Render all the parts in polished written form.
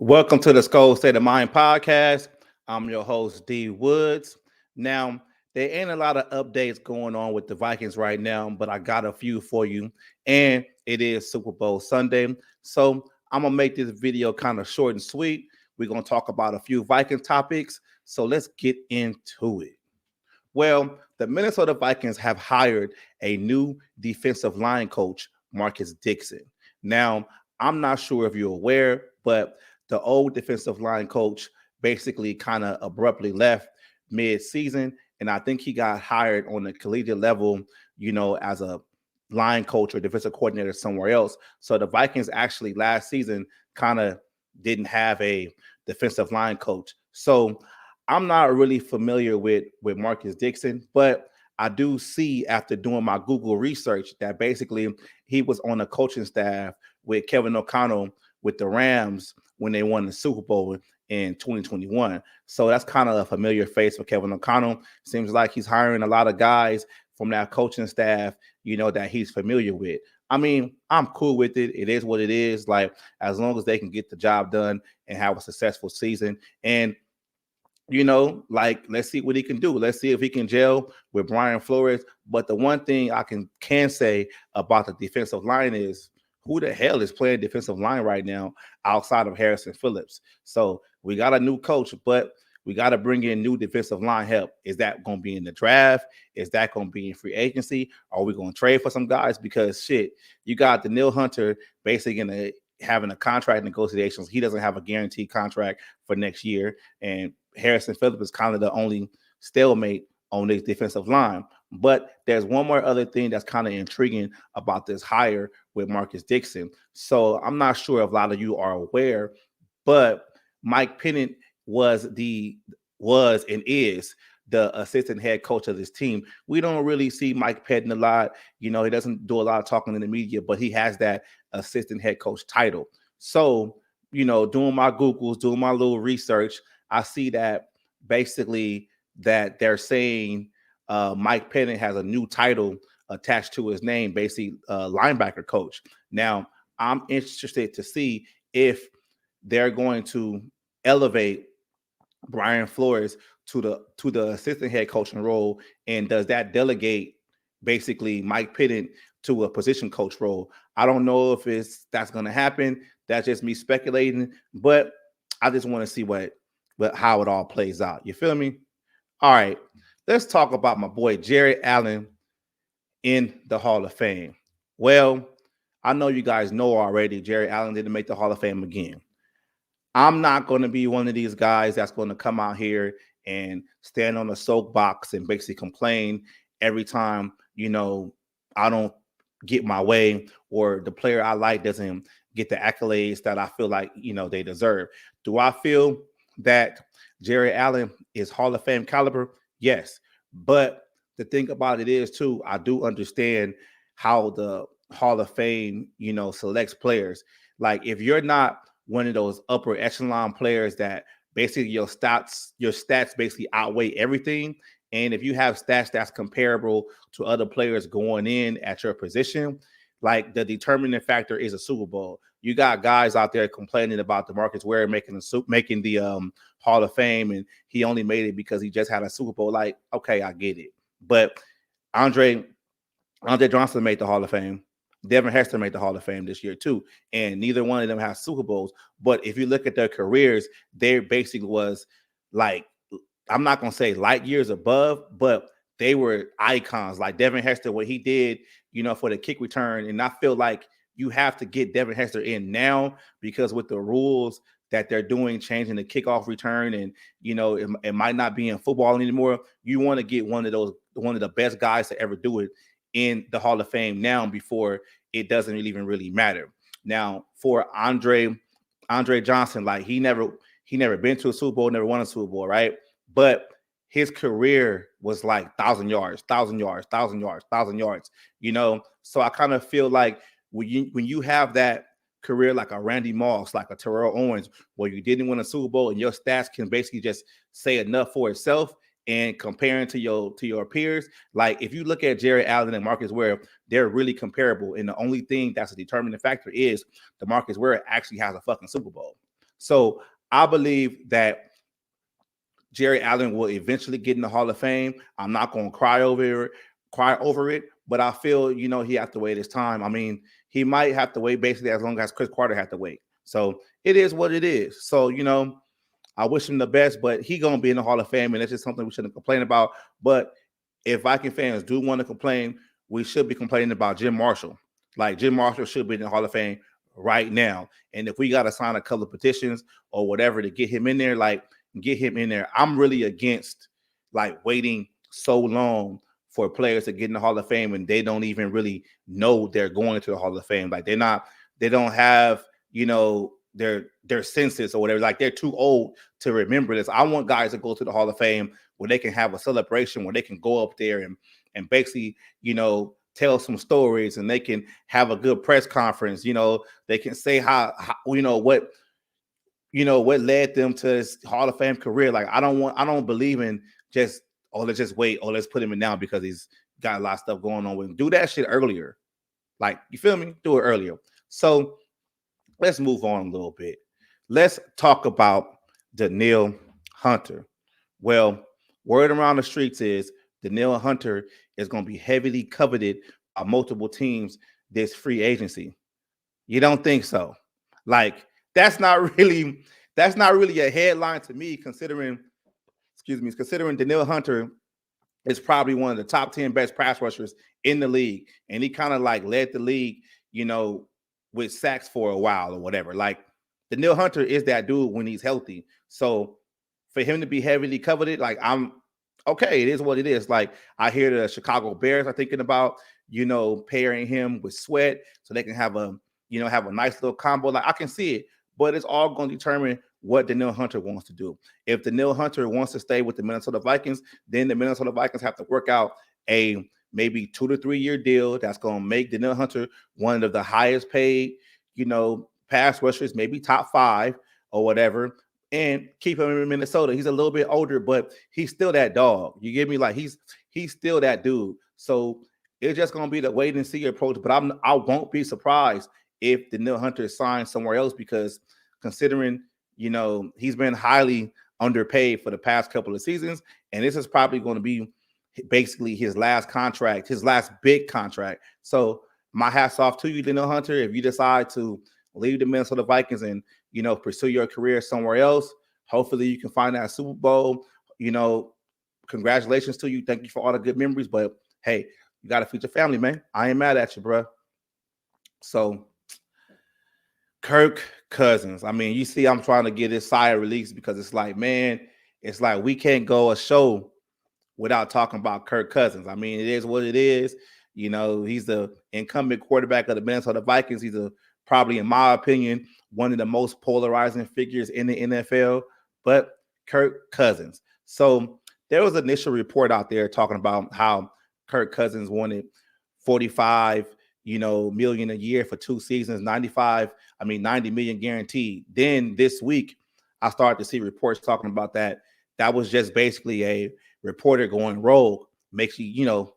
Welcome to the Skol State of Mind podcast. I'm your host, D Woods. Now, there ain't a lot of updates going on with the Vikings right now, but I got a few for you. And it is Super Bowl Sunday. So I'm going to make this video kind of short and sweet. We're going to talk about a few Vikings topics. So let's get into it. Well, the Minnesota Vikings have hired a new defensive line coach, Marcus Dixon. Now, I'm not sure if you're aware, but the old defensive line coach basically kind of abruptly left mid-season, and I think he got hired on the collegiate level, as a line coach or defensive coordinator somewhere else. So the Vikings actually last season kind of didn't have a defensive line coach. So I'm not really familiar with Marcus Dixon, but I do see after doing my Google research that basically he was on the coaching staff with Kevin O'Connell with the Rams when they won the Super Bowl in 2021. So that's kind of a familiar face for Kevin O'Connell. Seems like he's hiring a lot of guys from that coaching staff, that he's familiar with. I mean, I'm cool with it. It is what it is. Like, as long as they can get the job done and have a successful season. And let's see what he can do. Let's see if he can gel with Brian Flores. But the one thing I can say about the defensive line is who the hell is playing defensive line right now outside of Harrison Phillips? So we got a new coach, but we got to bring in new defensive line help. Is that going to be in the draft? Is that going to be in free agency? Are we going to trade for some guys? Because shit, you got Danielle Hunter basically going to having a contract negotiations. He doesn't have a guaranteed contract for next year. And Harrison Phillips is kind of the only stalemate on this defensive line. But there's one more other thing that's kind of intriguing about this hire with Marcus Dixon. So I'm not sure if a lot of you are aware, but Mike Pennant was and is the assistant head coach of this team. We don't really see Mike Pennant a lot. He doesn't do a lot of talking in the media, but he has that assistant head coach title. So, doing my Googles, doing my little research, I see that basically that they're saying Mike Pennant has a new title attached to his name, basically linebacker coach. Now, I'm interested to see if they're going to elevate Brian Flores to the assistant head coaching role, and does that delegate basically Mike Pennant to a position coach role? I don't know if that's going to happen. That's just me speculating, but I just want to see how it all plays out. You feel me? All right, let's talk about my boy Jerry Allen in the Hall of Fame. Well, I know you guys know already Jerry Allen didn't make the Hall of Fame again. I'm not going to be one of these guys that's going to come out here and stand on a soapbox and basically complain every time, I don't get my way or the player I like doesn't get the accolades that I feel like, they deserve. Do I feel that Jerry Allen is Hall of Fame caliber? Yes. But the thing about it is, too, I do understand how the Hall of Fame, selects players. Like, if you're not one of those upper echelon players that basically your stats basically outweigh everything, and if you have stats that's comparable to other players going in at your position, like, the determining factor is a Super Bowl. You got guys out there complaining about DeMarcus Ware making the Hall of Fame, and he only made it because he just had a Super Bowl. Like, okay, I get it. But Andre Johnson made the Hall of Fame. Devin Hester made the Hall of Fame this year too, and neither one of them has Super Bowls. But if you look at their careers, they basically was like, I'm not gonna say light years above, but they were icons. Like Devin Hester, what he did, for the kick return, and I feel like you have to get Devin Hester in now because with the rules that they're doing, changing the kickoff return, and it might not be in football anymore. You want to get one of the best guys to ever do it in the Hall of Fame now before it doesn't even really matter. Now, for Andre Johnson, like he never been to a Super Bowl, never won a Super Bowl, right? But his career was like 1,000 yards. So I kind of feel like when you have that career like a Randy Moss, like a Terrell Owens, where you didn't win a Super Bowl and your stats can basically just say enough for itself, and comparing to your peers, like if you look at Jerry Allen and Marcus Ware, they're really comparable. And the only thing that's a determining factor is DeMarcus Ware actually has a fucking Super Bowl. So I believe that Jerry Allen will eventually get in the Hall of Fame. I'm not going to cry over it, but I feel he have to wait his time. I mean, he might have to wait basically as long as Chris Carter had to wait. So it is what it is. So I wish him the best, but he gonna be in the Hall of Fame, and that's just something we shouldn't complain about. But if Viking fans do want to complain, we should be complaining about Jim Marshall. Like Jim Marshall should be in the Hall of Fame right now. And if we got to sign a couple of petitions or whatever to get him in there, like get him in there. I'm really against like waiting so long for players to get in the Hall of Fame and they don't even really know they're going to the Hall of Fame. Like they don't have, their senses or whatever. Like they're too old to remember this. I want guys to go to the Hall of Fame where they can have a celebration, where they can go up there and basically, tell some stories, and they can have a good press conference. They can say how what led them to this Hall of Fame career. Like I don't believe in just, let's just wait, let's put him in now because he's got a lot of stuff going on with him. Do that shit earlier. Like, you feel me? Do it earlier. So let's move on a little bit. Let's talk about Danielle Hunter. Well, word around the streets is Danielle Hunter is going to be heavily coveted by multiple teams this free agency. You don't think so? Like, that's not really a headline to me, considering Danielle Hunter is probably one of the top 10 best pass rushers in the league. And he kind of like led the league, with sacks for a while or whatever. Like Danielle Hunter is that dude when he's healthy. So for him to be heavily coveted, like I'm okay, it is what it is. Like I hear the Chicago Bears are thinking about, pairing him with Sweat so they can have a nice little combo. Like I can see it, but it's all going to determine what Danielle Hunter wants to do. If Danielle Hunter wants to stay with the Minnesota Vikings, then the Minnesota Vikings have to work out a maybe 2 to 3 year deal that's going to make Danielle Hunter one of the highest paid, pass rushers, maybe top 5 or whatever, and keep him in Minnesota. He's a little bit older, but he's still that dog. You get me? Like he's still that dude. So it's just going to be the wait and see approach. But I won't be surprised if Danielle Hunter is signed somewhere else, because considering he's been highly underpaid for the past couple of seasons, and this is probably going to be basically his last contract, his last big contract. So my hat's off to you, Danielle Hunter. If you decide to leave the Minnesota Vikings and pursue your career somewhere else, hopefully you can find that Super Bowl. Congratulations to you. Thank you for all the good memories. But hey, you got to feed your family, man. I ain't mad at you, bro. So Kirk Cousins. I mean, you see, I'm trying to get this side released because it's like, man, it's like we can't go a show without talking about Kirk Cousins. I mean, it is what it is. He's the incumbent quarterback of the Minnesota Vikings. He's probably, in my opinion, one of the most polarizing figures in the NFL. But Kirk Cousins. So there was an initial report out there talking about how Kirk Cousins wanted 45 million a year for 2 seasons, 90 million guaranteed. Then this week, I started to see reports talking about that. That was just basically a reporter going rogue, makes you,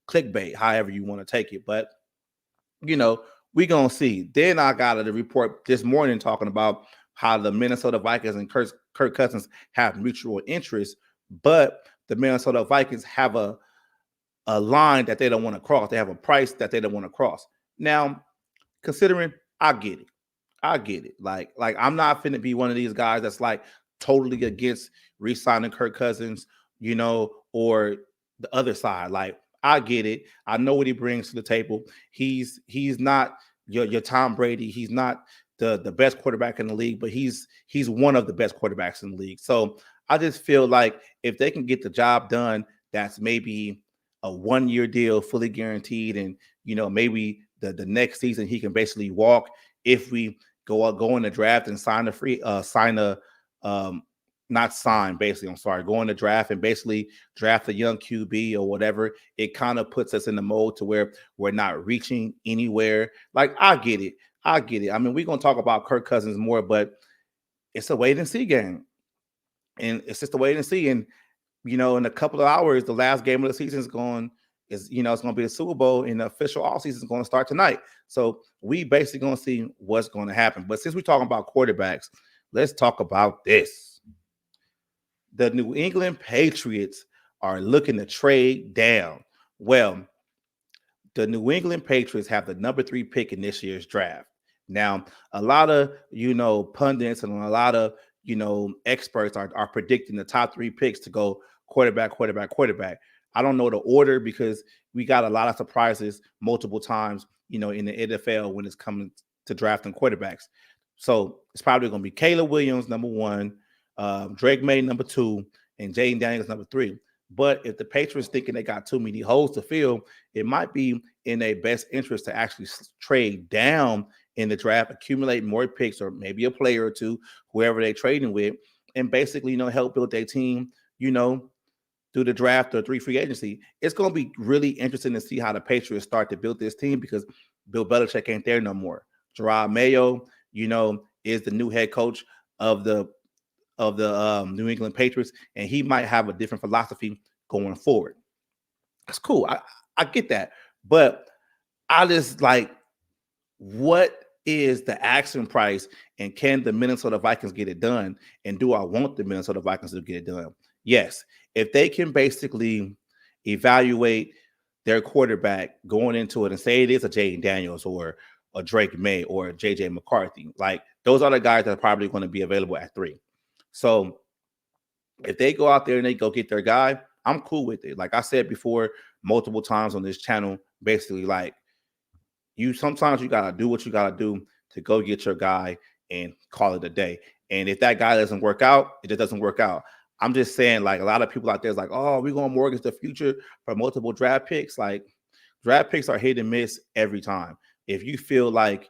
clickbait, however you want to take it. But, we going to see. Then I got a report this morning talking about how the Minnesota Vikings and Kirk Cousins have mutual interests, but the Minnesota Vikings have a line that they don't want to cross. They have a price that they don't want to cross. Now, considering, I get it. Like I'm not finna be one of these guys that's like totally against re-signing Kirk Cousins, or the other side. Like I get it. I know what he brings to the table. He's not your Tom Brady. He's not the best quarterback in the league, but he's one of the best quarterbacks in the league. So I just feel like if they can get the job done, that's maybe a 1-year deal, fully guaranteed, and maybe the next season he can basically walk. If we go in the draft and go in the draft and basically draft a young QB or whatever, it kind of puts us in the mode to where we're not reaching anywhere. Like I get it. I mean, we're gonna talk about Kirk Cousins more, but it's a wait and see game, and it's just a wait and see. And in a couple of hours, the last game of the season it's going to be the Super Bowl, and the official offseason is going to start tonight. So we basically going to see what's going to happen. But since we're talking about quarterbacks, let's talk about this. The New England Patriots are looking to trade down. Well, the New England Patriots have the number 3 pick in this year's draft. Now, a lot of pundits and a lot of experts are predicting the top 3 picks to go quarterback, quarterback, quarterback. I don't know the order because we got a lot of surprises multiple times, in the NFL when it's coming to drafting quarterbacks. So it's probably going to be Caleb Williams number 1, Drake May number 2, and Jaden Daniels number 3. But if the Patriots thinking they got too many holes to fill, it might be in their best interest to actually trade down in the draft, accumulate more picks or maybe a player or two, whoever they're trading with, and basically, help build their team, through the draft or 3 free agency. It's going to be really interesting to see how the Patriots start to build this team because Bill Belichick ain't there no more. Gerard Mayo, is the new head coach of the New England Patriots, and he might have a different philosophy going forward. That's cool. I get that. But I just what is the asking price, and can the Minnesota Vikings get it done? And do I want the Minnesota Vikings to get it done? Yes. If they can basically evaluate their quarterback going into it and say it is a Jaden Daniels or a Drake May or a JJ McCarthy, those are the guys that are probably going to be available at 3. So if they go out there and they go get their guy, I'm cool with it. Like I said before, multiple times on this channel, basically, sometimes you gotta do what you gotta do to go get your guy and call it a day. And if that guy doesn't work out, it just doesn't work out. I'm just saying, a lot of people out there is oh, we're gonna mortgage the future for multiple draft picks. Draft picks are hit and miss every time. If you feel like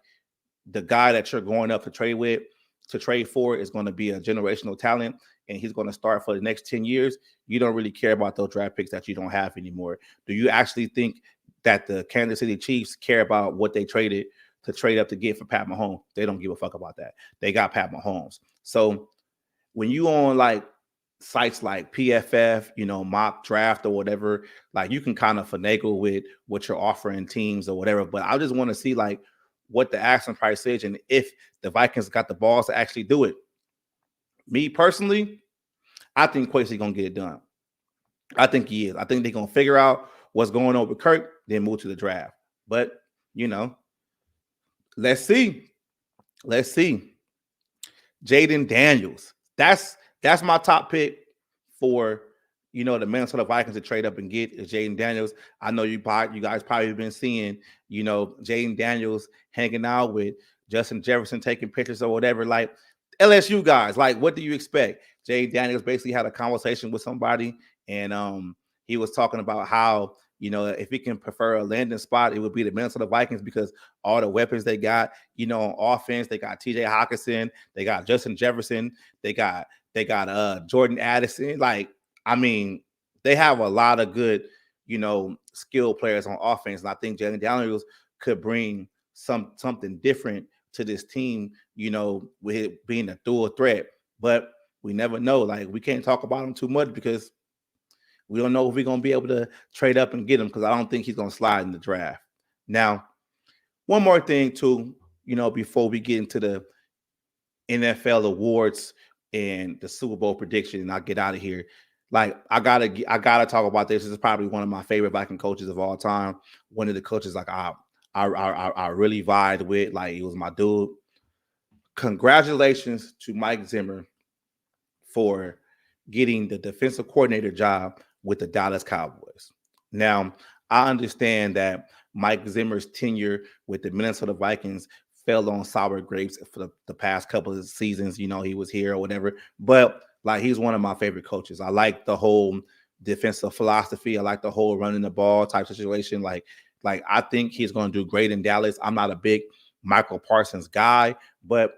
the guy that you're going up to trade for is going to be a generational talent and he's going to start for the next 10 years, you don't really care about those draft picks that you don't have anymore. Do you actually think that the Kansas City Chiefs care about what they traded to trade up to get for Pat Mahomes? They don't give a fuck about that. They got Pat Mahomes. So when you on sites like PFF, mock draft or whatever, you can kind of finagle with what you're offering teams or whatever. But I just want to see what the asking price is and if the Vikings got the balls to actually do it. Me personally, I think Quay's gonna get it done. I think he is. I think they're gonna figure out what's going on with Kirk, then move to the draft. But let's see. Let's see. Jaden Daniels. That's my top pick for the Minnesota Vikings to trade up and get is Jaden Daniels. I know you guys probably been seeing, Jaden Daniels hanging out with Justin Jefferson, taking pictures or whatever. LSU guys, what do you expect? Jaden Daniels basically had a conversation with somebody, and he was talking about how, if he can prefer a landing spot, it would be the Minnesota Vikings because all the weapons they got, on offense, they got TJ Hawkinson, they got Justin Jefferson, they got Jordan Addison. They have a lot of good, skilled players on offense. And I think Jaden Daniels could bring something different to this team, with it being a dual threat. But we never know. We can't talk about him too much because we don't know if we're going to be able to trade up and get him because I don't think he's going to slide in the draft. Now, one more thing too, before we get into the NFL awards and the Super Bowl prediction, and I'll get out of here. I gotta talk about this. This is probably one of my favorite Viking coaches of all time. One of the coaches I really vibed with. He was my dude. Congratulations to Mike Zimmer for getting the defensive coordinator job with the Dallas Cowboys. Now, I understand that Mike Zimmer's tenure with the Minnesota Vikings fell on sour grapes for the past couple of seasons. He was here or whatever. But he's one of my favorite coaches. I like the whole defensive philosophy. I like the whole running the ball type situation. I think he's going to do great in Dallas. I'm not a big Michael Parsons guy, but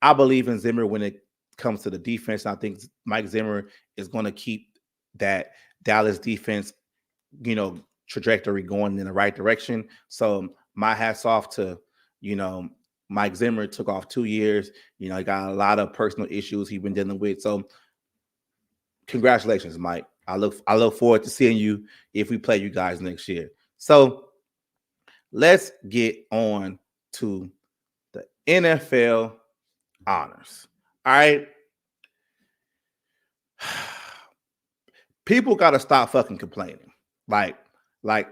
I believe in Zimmer when it comes to the defense. I think Mike Zimmer is going to keep that Dallas defense, trajectory going in the right direction. So my hats off to, Mike Zimmer. Took off 2 years. He got a lot of personal issues he's been dealing with. So congratulations, Mike. I look forward to seeing you if we play you guys next year. So let's get on to the NFL honors. All right. People gotta stop fucking complaining. Like, like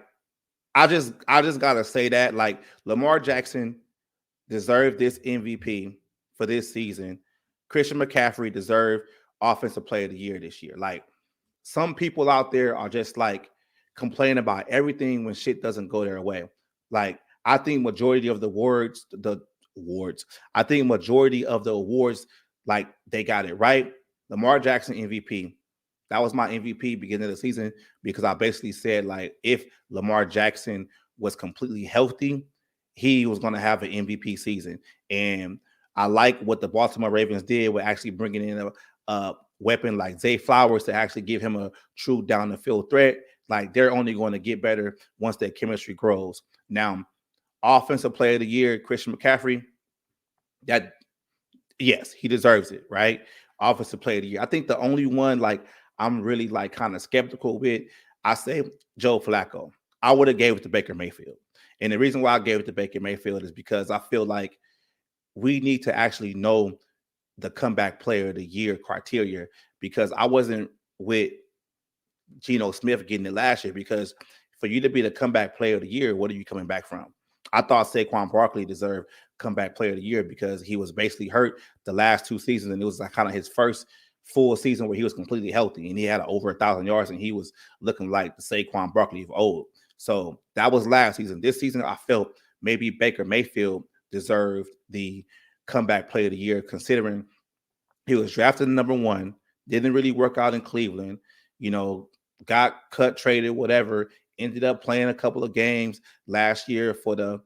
I just gotta say that. Like Lamar Jackson deserved this MVP for this season. Christian McCaffrey deserved Offensive Player of the Year this year. Like some people out there are just like complaining about everything when shit doesn't go their way. Like I think majority of the awards, I think majority of the awards, like they got it right. Lamar Jackson MVP. That was my MVP beginning of the season because I basically said like if Lamar Jackson was completely healthy, he was going to have an MVP season. And I like what the Baltimore Ravens did with actually bringing in a weapon like Zay Flowers to actually give him a true down the field threat. Like they're only going to get better once their chemistry grows. Now, Offensive Player of the Year, Christian McCaffrey, that yes, he deserves it, right? Offensive Player of the Year. I think the only one like I'm really like kind of skeptical with, I say Joe Flacco. I would have gave it to Baker Mayfield. And the reason why I gave it to Baker Mayfield is because I feel like we need to actually know the comeback player of the year criteria because I wasn't with Geno Smith getting it last year because for you to be the comeback player of the year, what are you coming back from? I thought Saquon Barkley deserved comeback player of the year because he was basically hurt the last two seasons and it was like kind of his first full season where he was completely healthy and he had over 1,000 yards and he was looking like the Saquon Barkley of old. So that was last season. This season, I felt maybe Baker Mayfield deserved the comeback player of the year considering he was drafted number one, didn't really work out in Cleveland, you know, got cut, traded, whatever, ended up playing a couple of games last year for the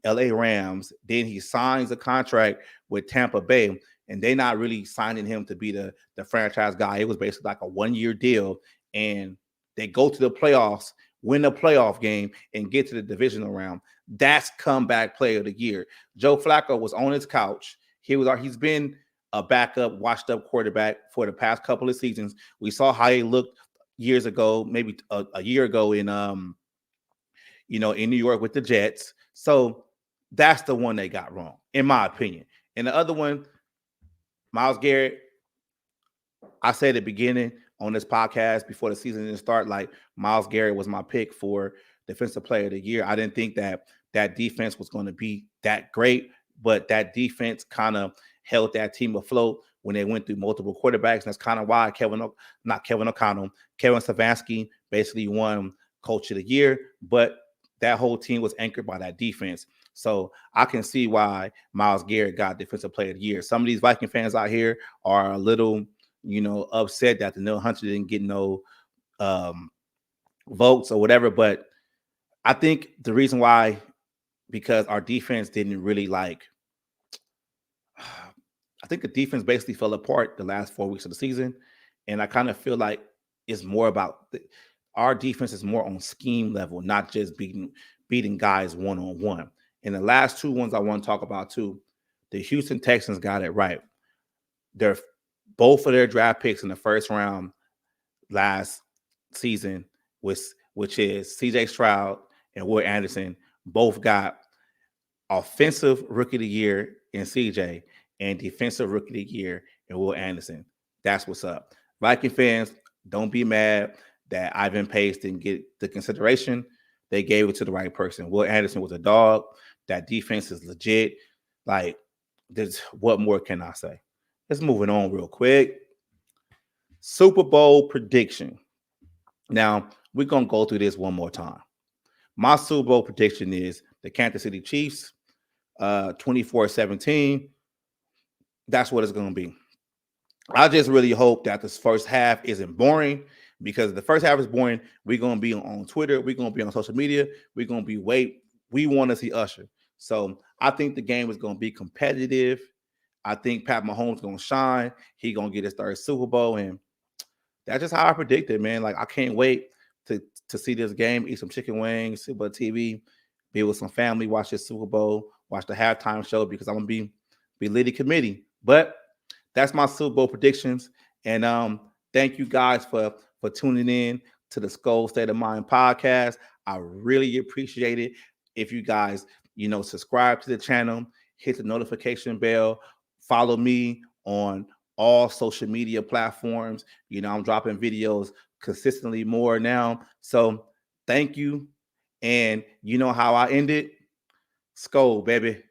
LA Rams. Then he signs a contract with Tampa Bay, and they not really signing him to be the franchise guy. It was basically like a 1-year deal, and they go to the playoffs, win the playoff game, and get to the divisional round. That's comeback player of the year. Joe Flacco was on his couch. He's been a backup, washed up quarterback for the past couple of seasons. We saw how he looked years ago, maybe a year ago in New York with the Jets. So that's the one they got wrong, in my opinion. And the other one, Myles Garrett, I said at the beginning on this podcast before the season didn't start, like Myles Garrett was my pick for defensive player of the year. I didn't think that defense was going to be that great, but that defense kind of held that team afloat when they went through multiple quarterbacks. And that's kind of why Kevin Stefanski basically won coach of the year, but that whole team was anchored by that defense. So I can see why Myles Garrett got defensive player of the year. Some of these Viking fans out here are a little, upset that Danielle Hunter didn't get no votes or whatever. But I think the reason why, because our defense didn't really I think the defense basically fell apart the last 4 weeks of the season. And I kind of feel like it's more about our defense is more on scheme level, not just beating guys one-on-one. And the last two ones I want to talk about too, the Houston Texans got it right. They're both of their draft picks in the first round last season, which is CJ Stroud and Will Anderson, both got offensive rookie of the year in CJ and defensive rookie of the year in Will Anderson. That's what's up. Viking fans, don't be mad that Ivan Pace didn't get the consideration. They gave it to the right person. Will Anderson was a dog. That defense is legit. Like, what more can I say? Let's move it on real quick. Super Bowl prediction. Now, we're going to go through this one more time. My Super Bowl prediction is the Kansas City Chiefs, 24-17. That's what it's going to be. I just really hope that this first half isn't boring, because if the first half is boring, we're going to be on Twitter. We're going to be on social media. We're going to be we want to see Usher. So I think the game is going to be competitive. I think Pat Mahomes is going to shine. He's going to get his third Super Bowl. And that's just how I predicted, man. Like, I can't wait to see this game, eat some chicken wings, Super Bowl TV, be with some family, watch this Super Bowl, watch the halftime show, because I'm going to be leading committee. But that's my Super Bowl predictions. And thank you guys for tuning in to the Skol State of Mind podcast. I really appreciate it. If you guys, subscribe to the channel, hit the notification bell Follow me on all social media platforms. I'm dropping videos consistently more now. So thank you. And you know how I end it? Skol, baby.